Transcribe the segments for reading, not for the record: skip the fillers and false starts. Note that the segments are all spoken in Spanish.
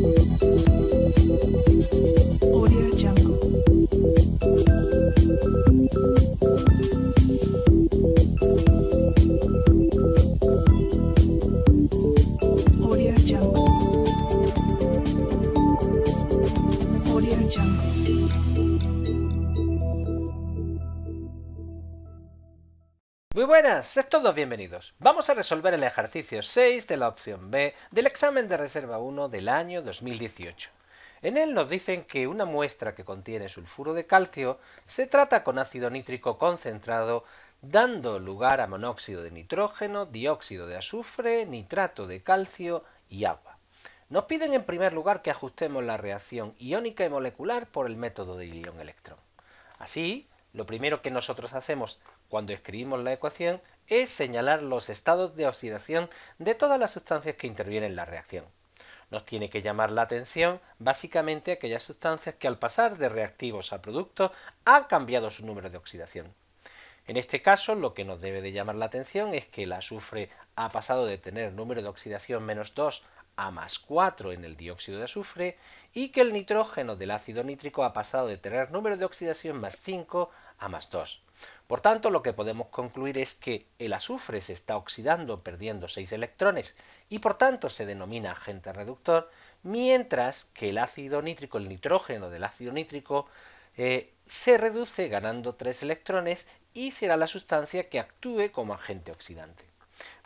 Audio Jungle. Audio Jungle. Audio Jungle. Muy buenas, sed todos bienvenidos. Vamos a resolver el ejercicio 6 de la opción B del examen de reserva 1 del año 2018. En él nos dicen que una muestra que contiene sulfuro de calcio se trata con ácido nítrico concentrado, dando lugar a monóxido de nitrógeno, dióxido de azufre, nitrato de calcio y agua. Nos piden en primer lugar que ajustemos la reacción iónica y molecular por el método de ion-electrón. Así, lo primero que nosotros hacemos cuando escribimos la ecuación es señalar los estados de oxidación de todas las sustancias que intervienen en la reacción. Nos tiene que llamar la atención básicamente aquellas sustancias que al pasar de reactivos a productos han cambiado su número de oxidación. En este caso, lo que nos debe de llamar la atención es que el azufre ha pasado de tener número de oxidación menos 2 a más 4 en el dióxido de azufre y que el nitrógeno del ácido nítrico ha pasado de tener número de oxidación más 5 a más 2. Por tanto, lo que podemos concluir es que el azufre se está oxidando perdiendo 6 electrones y por tanto se denomina agente reductor, mientras que el ácido nítrico, el nitrógeno del ácido nítrico, se reduce ganando 3 electrones y será la sustancia que actúe como agente oxidante.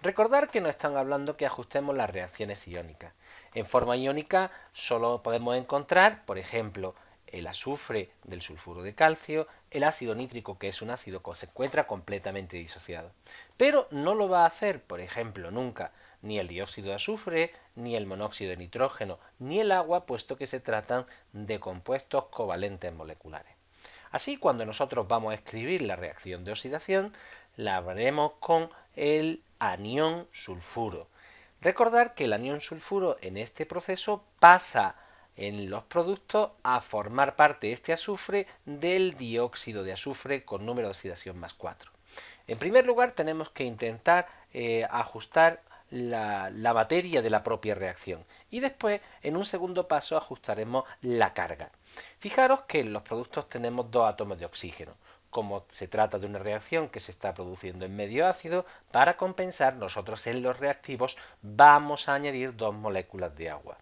Recordar que nos están hablando que ajustemos las reacciones iónicas. En forma iónica solo podemos encontrar, por ejemplo, el azufre del sulfuro de calcio, el ácido nítrico, que es un ácido que se encuentra completamente disociado. Pero no lo va a hacer, por ejemplo, nunca ni el dióxido de azufre, ni el monóxido de nitrógeno, ni el agua, puesto que se tratan de compuestos covalentes moleculares. Así, cuando nosotros vamos a escribir la reacción de oxidación, la haremos con el anión sulfuro. Recordar que el anión sulfuro en este proceso pasa en los productos a formar parte este azufre del dióxido de azufre con número de oxidación más 4. En primer lugar, tenemos que intentar ajustar la materia de la propia reacción y después, en un segundo paso, ajustaremos la carga. Fijaros que en los productos tenemos dos átomos de oxígeno. Como se trata de una reacción que se está produciendo en medio ácido, para compensar, nosotros en los reactivos vamos a añadir dos moléculas de agua.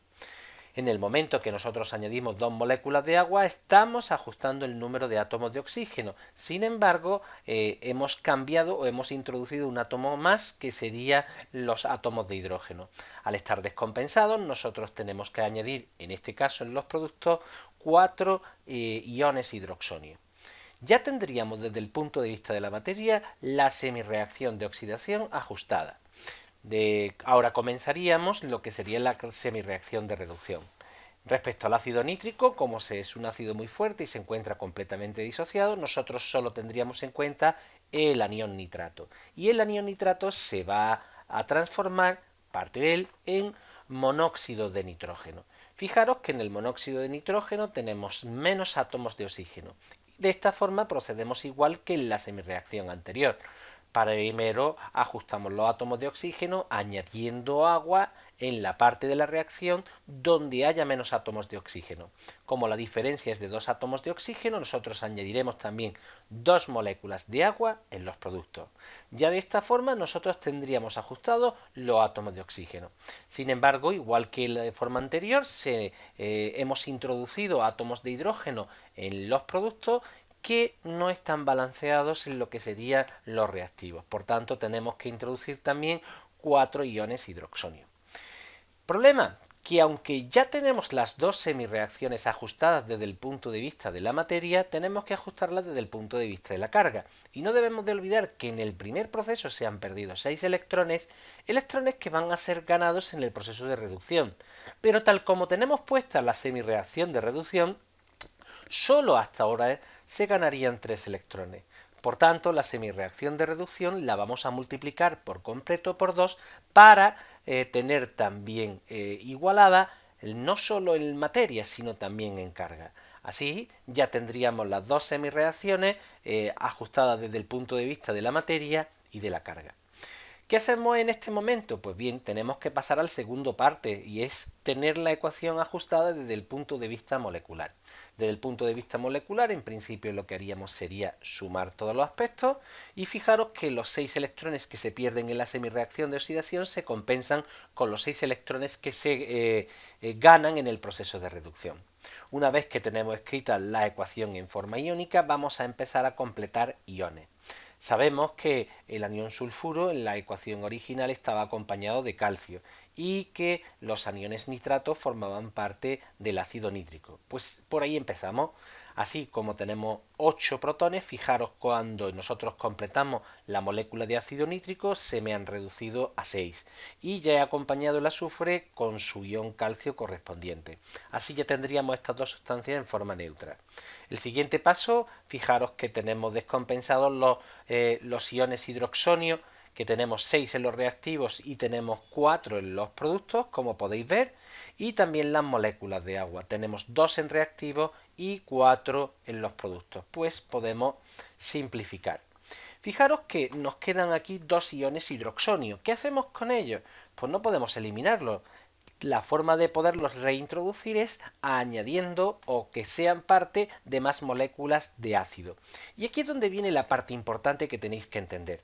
En el momento que nosotros añadimos dos moléculas de agua, estamos ajustando el número de átomos de oxígeno. Sin embargo, hemos cambiado o hemos introducido un átomo más, que sería los átomos de hidrógeno. Al estar descompensados, nosotros tenemos que añadir, en este caso en los productos, 4 iones hidroxonio. Ya tendríamos desde el punto de vista de la materia la semirreacción de oxidación ajustada. Ahora comenzaríamos lo que sería la semirreacción de reducción. Respecto al ácido nítrico, como es un ácido muy fuerte y se encuentra completamente disociado, nosotros solo tendríamos en cuenta el anión nitrato. Y el anión nitrato se va a transformar, parte de él, en monóxido de nitrógeno. Fijaros que en el monóxido de nitrógeno tenemos menos átomos de oxígeno. De esta forma procedemos igual que en la semirreacción anterior. Primero ajustamos los átomos de oxígeno añadiendo agua en la parte de la reacción donde haya menos átomos de oxígeno. Como la diferencia es de 2 átomos de oxígeno, nosotros añadiremos también 2 moléculas de agua en los productos. Ya de esta forma nosotros tendríamos ajustados los átomos de oxígeno. Sin embargo, igual que en la forma anterior, hemos introducido átomos de hidrógeno en los productos que no están balanceados en lo que serían los reactivos. Por tanto, tenemos que introducir también 4 iones hidroxonio. Problema, que aunque ya tenemos las dos semirreacciones ajustadas desde el punto de vista de la materia, tenemos que ajustarlas desde el punto de vista de la carga. Y no debemos de olvidar que en el primer proceso se han perdido 6 electrones que van a ser ganados en el proceso de reducción. Pero tal como tenemos puesta la semirreacción de reducción, solo hasta ahora se ganarían 3 electrones. Por tanto, la semirreacción de reducción la vamos a multiplicar por completo por 2 para tener también igualada no solo en materia, sino también en carga. Así ya tendríamos las dos semirreacciones ajustadas desde el punto de vista de la materia y de la carga. ¿Qué hacemos en este momento? Pues bien, tenemos que pasar al segundo parte y es tener la ecuación ajustada desde el punto de vista molecular. Desde el punto de vista molecular, en principio lo que haríamos sería sumar todos los aspectos y fijaros que los 6 electrones que se pierden en la semirreacción de oxidación se compensan con los 6 electrones que se ganan en el proceso de reducción. Una vez que tenemos escrita la ecuación en forma iónica, vamos a empezar a completar iones. Sabemos que el anión sulfuro en la ecuación original estaba acompañado de calcio y que los aniones nitratos formaban parte del ácido nítrico. Pues por ahí empezamos. Así como tenemos 8 protones, fijaros cuando nosotros completamos la molécula de ácido nítrico se me han reducido a 6 y ya he acompañado el azufre con su ion calcio correspondiente. Así ya tendríamos estas dos sustancias en forma neutra. El siguiente paso, fijaros que tenemos descompensados los iones hidroxonio, que tenemos 6 en los reactivos y tenemos 4 en los productos, como podéis ver, y también las moléculas de agua. Tenemos 2 en reactivos y 4 en los productos. Pues podemos simplificar. Fijaros que nos quedan aquí 2 iones hidroxonio. ¿Qué hacemos con ellos? Pues no podemos eliminarlos. La forma de poderlos reintroducir es añadiendo o que sean parte de más moléculas de ácido. Y aquí es donde viene la parte importante que tenéis que entender.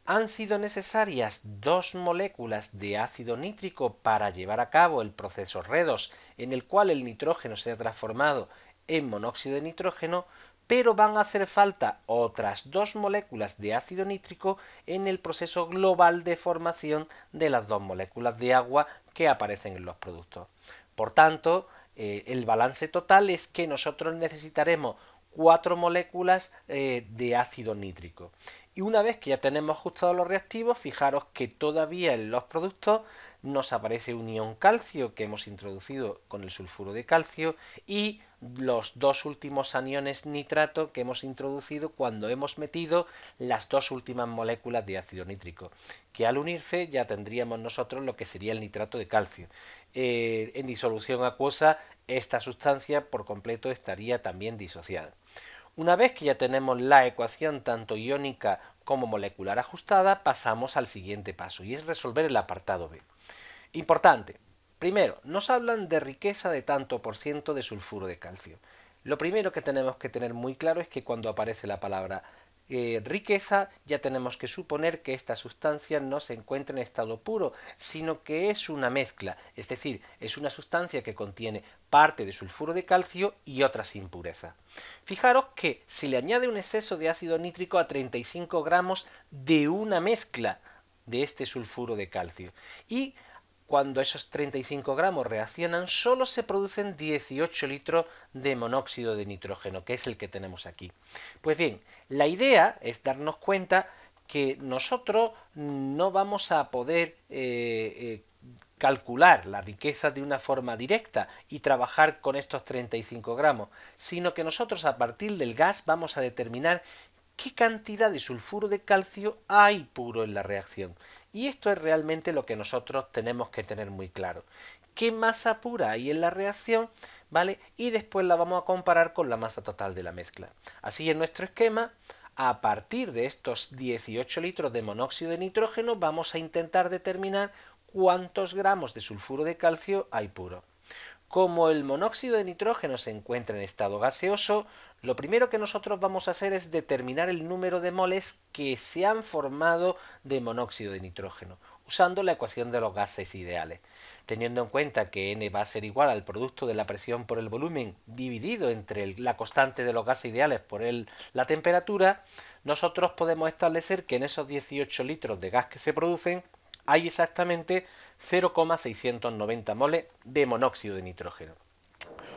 Han sido necesarias 2 moléculas de ácido nítrico para llevar a cabo el proceso redox, en el cual el nitrógeno se ha transformado en monóxido de nitrógeno, pero van a hacer falta otras 2 moléculas de ácido nítrico en el proceso global de formación de las 2 moléculas de agua que aparecen en los productos. Por tanto, el balance total es que nosotros necesitaremos 4 moléculas de ácido nítrico. Y una vez que ya tenemos ajustados los reactivos, fijaros que todavía en los productos nos aparece un ion calcio que hemos introducido con el sulfuro de calcio y los 2 últimos aniones nitrato que hemos introducido cuando hemos metido las 2 últimas moléculas de ácido nítrico, que al unirse ya tendríamos nosotros lo que sería el nitrato de calcio. En disolución acuosa esta sustancia por completo estaría también disociada. Una vez que ya tenemos la ecuación tanto iónica como molecular ajustada, pasamos al siguiente paso y es resolver el apartado B. Importante. Primero, nos hablan de riqueza de tanto por ciento de sulfuro de calcio. Lo primero que tenemos que tener muy claro es que cuando aparece la palabra riqueza, ya tenemos que suponer que esta sustancia no se encuentra en estado puro, sino que es una mezcla, es decir, es una sustancia que contiene parte de sulfuro de calcio y otras impurezas. Fijaros que se le añade un exceso de ácido nítrico a 35 gramos de una mezcla de este sulfuro de calcio y cuando esos 35 gramos reaccionan, solo se producen 18 litros de monóxido de nitrógeno, que es el que tenemos aquí. Pues bien, la idea es darnos cuenta que nosotros no vamos a poder calcular la riqueza de una forma directa y trabajar con estos 35 gramos, sino que nosotros a partir del gas vamos a determinar qué cantidad de sulfuro de calcio hay puro en la reacción. Y esto es realmente lo que nosotros tenemos que tener muy claro. ¿Qué masa pura hay en la reacción? ¿Vale? Y después la vamos a comparar con la masa total de la mezcla. Así en nuestro esquema, a partir de estos 18 litros de monóxido de nitrógeno, vamos a intentar determinar cuántos gramos de sulfuro de calcio hay puro. Como el monóxido de nitrógeno se encuentra en estado gaseoso, lo primero que nosotros vamos a hacer es determinar el número de moles que se han formado de monóxido de nitrógeno, usando la ecuación de los gases ideales. Teniendo en cuenta que n va a ser igual al producto de la presión por el volumen dividido entre la constante de los gases ideales por la temperatura, nosotros podemos establecer que en esos 18 litros de gas que se producen hay exactamente 0,690 moles de monóxido de nitrógeno.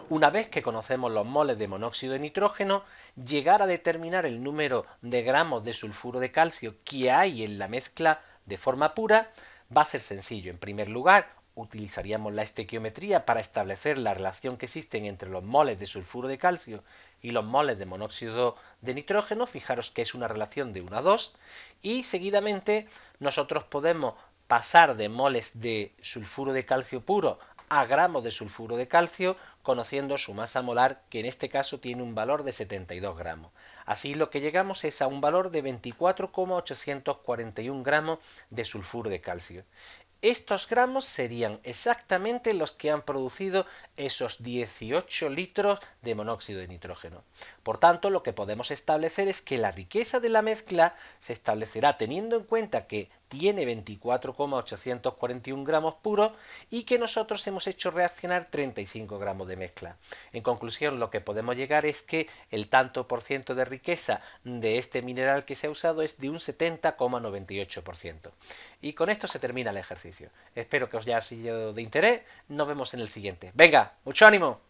Una vez que conocemos los moles de monóxido de nitrógeno, llegar a determinar el número de gramos de sulfuro de calcio que hay en la mezcla de forma pura va a ser sencillo. En primer lugar, utilizaríamos la estequiometría para establecer la relación que existen entre los moles de sulfuro de calcio y los moles de monóxido de nitrógeno. Fijaros que es una relación de 1 a 2 y seguidamente nosotros podemos pasar de moles de sulfuro de calcio puro a gramos de sulfuro de calcio, conociendo su masa molar, que en este caso tiene un valor de 72 gramos. Así lo que llegamos es a un valor de 24,841 gramos de sulfuro de calcio. Estos gramos serían exactamente los que han producido esos 18 litros de monóxido de nitrógeno. Por tanto, lo que podemos establecer es que la riqueza de la mezcla se establecerá teniendo en cuenta que tiene 24,841 gramos puros y que nosotros hemos hecho reaccionar 35 gramos de mezcla. En conclusión, lo que podemos llegar es que el tanto por ciento de riqueza de este mineral que se ha usado es de un 70,98%. Y con esto se termina el ejercicio. Espero que os haya sido de interés. Nos vemos en el siguiente. Venga, mucho ánimo.